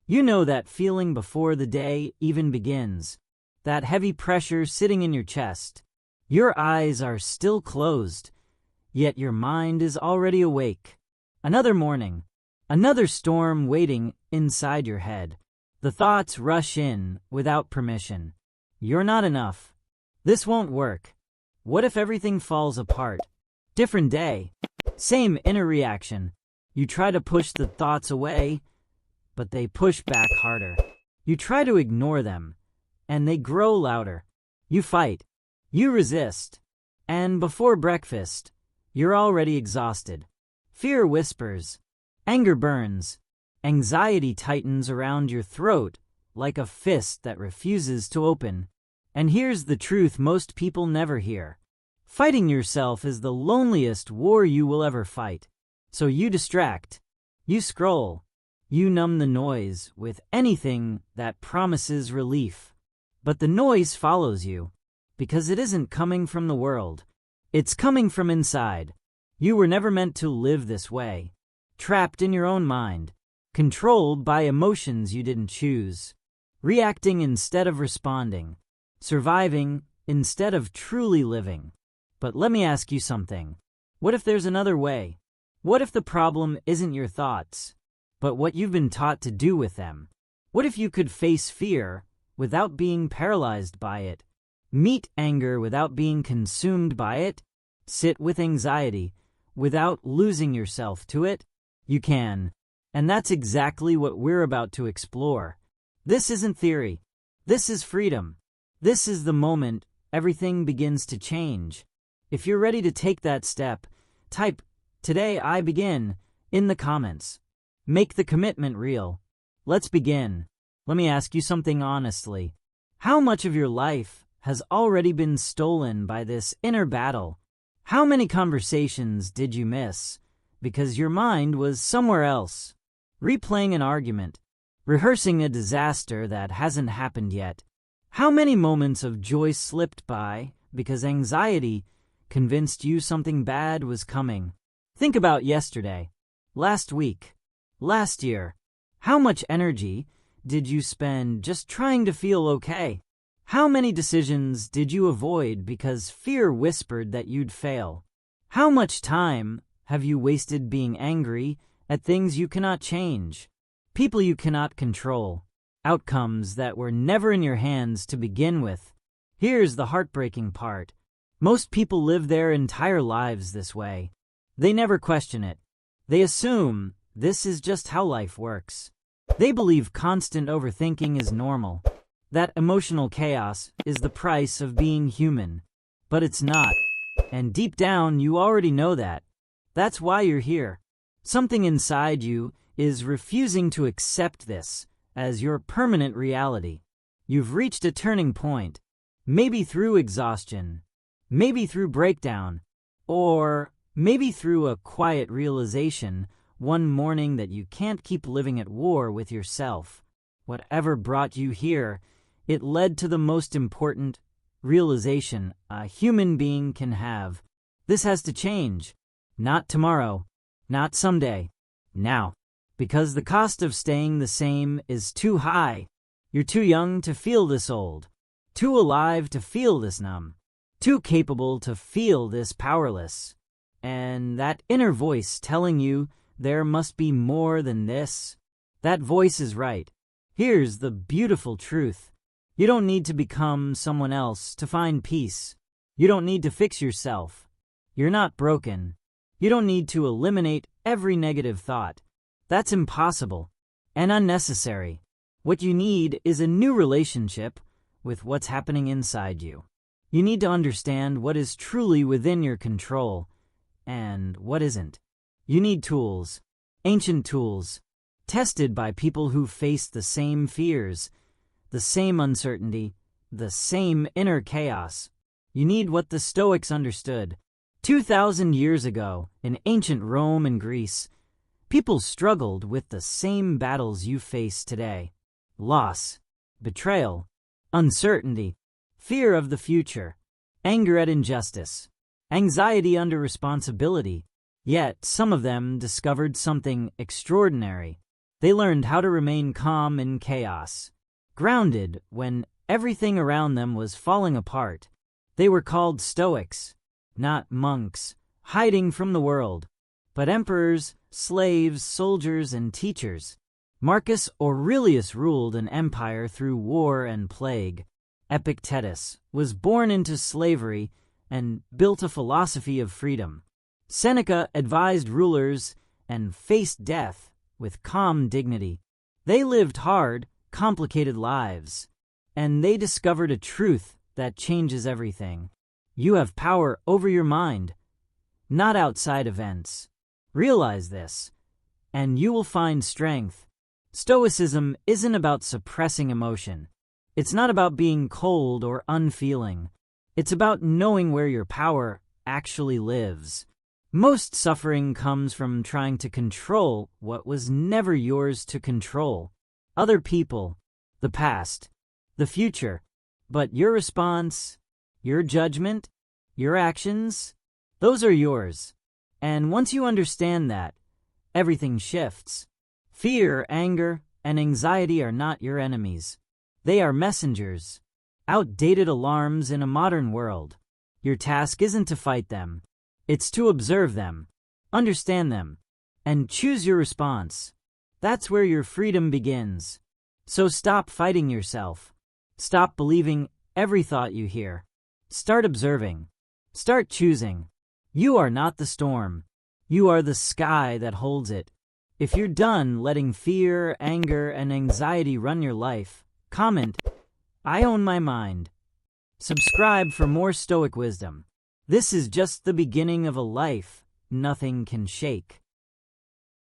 You know that feeling before the day even begins. That heavy pressure sitting in your chest. Your eyes are still closed, yet your mind is already awake. Another morning, another storm waiting inside your head. The thoughts rush in without permission. You're not enough. This won't work. What if everything falls apart? Different day. Same inner reaction. You try to push the thoughts away, but they push back harder. You try to ignore them, and they grow louder. You fight. You resist. And before breakfast, you're already exhausted. Fear whispers. Anger burns. Anxiety tightens around your throat like a fist that refuses to open. And here's the truth most people never hear. Fighting yourself is the loneliest war you will ever fight. So you distract. You scroll. You numb the noise with anything that promises relief. But the noise follows you, because it isn't coming from the world. It's coming from inside. You were never meant to live this way. Trapped in your own mind. Controlled by emotions you didn't choose. Reacting instead of responding. Surviving instead of truly living. But let me ask you something. What if there's another way? What if the problem isn't your thoughts, but what you've been taught to do with them? What if you could face fear without being paralyzed by it? Meet anger without being consumed by it? Sit with anxiety without losing yourself to it? You can. And that's exactly what we're about to explore. This isn't theory. This is freedom. This is the moment everything begins to change. If you're ready to take that step, type "Today I begin" in the comments. Make the commitment real. Let's begin. Let me ask you something honestly. How much of your life has already been stolen by this inner battle? How many conversations did you miss because your mind was somewhere else? Replaying an argument, rehearsing a disaster that hasn't happened yet. How many moments of joy slipped by because anxiety convinced you something bad was coming? Think about yesterday, last week, last year. How much energy did you spend just trying to feel okay? How many decisions did you avoid because fear whispered that you'd fail? How much time have you wasted being angry at things you cannot change, people you cannot control, outcomes that were never in your hands to begin with? Here's the heartbreaking part. Most people live their entire lives this way. They never question it. They assume this is just how life works. They believe constant overthinking is normal, that emotional chaos is the price of being human. But it's not. And deep down, you already know that. That's why you're here. Something inside you is refusing to accept this as your permanent reality. You've reached a turning point, maybe through exhaustion, maybe through breakdown, or maybe through a quiet realization one morning that you can't keep living at war with yourself. Whatever brought you here, it led to the most important realization a human being can have. This has to change. Not tomorrow, not someday, now. Because the cost of staying the same is too high. You're too young to feel this old, too alive to feel this numb, too capable to feel this powerless. And that inner voice telling you there must be more than this, that voice is right. Here's the beautiful truth. You don't need to become someone else to find peace. You don't need to fix yourself. You're not broken. You don't need to eliminate every negative thought. That's impossible and unnecessary. What you need is a new relationship with what's happening inside you. You need to understand what is truly within your control and what isn't. You need tools, ancient tools, tested by people who faced the same fears, the same uncertainty, the same inner chaos. You need what the Stoics understood. 2,000 years ago, in ancient Rome and Greece, people struggled with the same battles you face today. Loss, betrayal, uncertainty, fear of the future, anger at injustice, anxiety under responsibility. Yet some of them discovered something extraordinary. They learned how to remain calm in chaos, grounded when everything around them was falling apart. They were called Stoics, not monks, hiding from the world, but emperors, slaves, soldiers, and teachers. Marcus Aurelius ruled an empire through war and plague. Epictetus was born into slavery and built a philosophy of freedom. Seneca advised rulers and faced death with calm dignity. They lived hard, complicated lives, and they discovered a truth that changes everything. You have power over your mind, not outside events. Realize this, and you will find strength. Stoicism isn't about suppressing emotion. It's not about being cold or unfeeling. It's about knowing where your power actually lives. Most suffering comes from trying to control what was never yours to control. Other people, the past, the future. But your response, your judgment, your actions, those are yours. And once you understand that, everything shifts. Fear, anger, and anxiety are not your enemies. They are messengers, outdated alarms in a modern world. Your task isn't to fight them. It's to observe them, understand them, and choose your response. That's where your freedom begins. So stop fighting yourself. Stop believing every thought you hear. Start observing. Start choosing. You are not the storm. You are the sky that holds it. If you're done letting fear, anger, and anxiety run your life, comment, "I own my mind." Subscribe for more Stoic wisdom. This is just the beginning of a life nothing can shake.